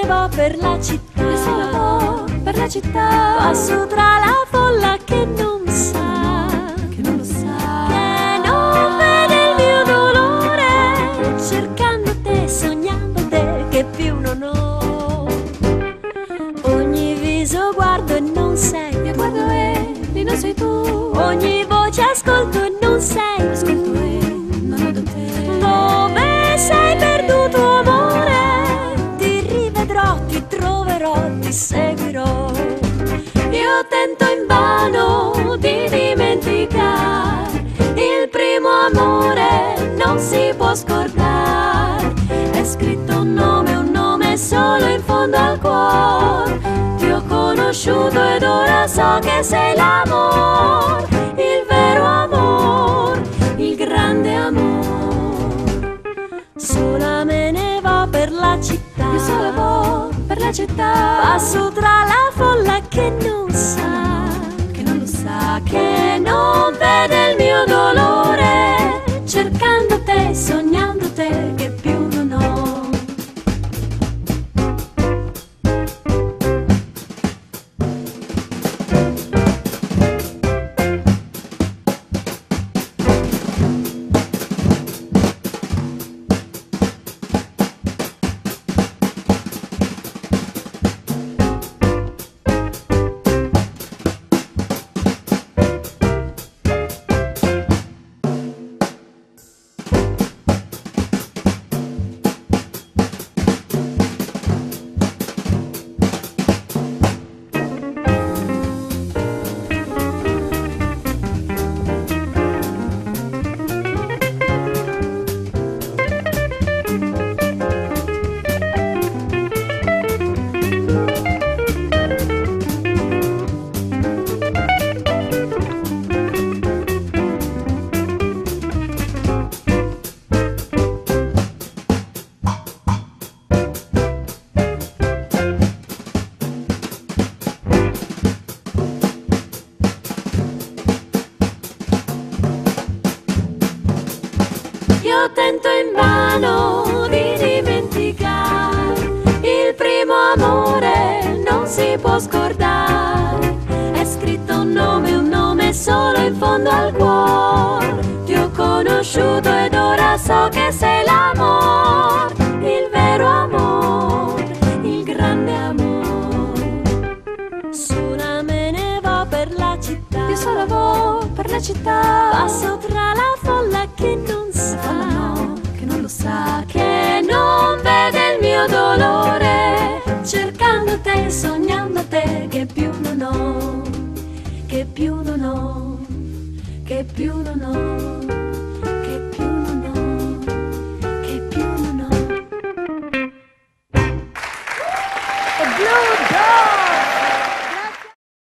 vo per la città, io se ne vo per la città. passo tra la folla che non sa, che non lo sa, che non vede il mio dolore, cercando te, sognando te, che più non ho. Ogni viso guardo e non sei, io guardo e lì non sei tu. ogni voce ascolto e non sei, Ascolto e non vedo te. dove sei perduto amore? Ti rivedrò, ti troverò, ti seguirò. Io tento invano di dimenticare, il primo amore non si può scordare. È scritto un nome solo in fondo al cuore. Ti ho conosciuto ed ora so che sei l'amor, il vero amor, il grande amor. Sola me ne vo per la città, Io solo vo per la città. passo tra la folla che non sa, che non lo sa, che non vede il mio dolore, cercando te, sognando te, che più non ho. Io tento invano di dimenticare, il primo amore non si può scordare. È scritto un nome solo in fondo al cuore. Ti ho conosciuto ed ora so che sei l'amor, il vero amor, il grande amor. Sola me ne vo per la città, io solo vo per la città. passo tra la folla che non sa, che non lo sa, che non vede il mio dolore, cercando te, sognando te, che più non ho, che più non ho, che più non ho.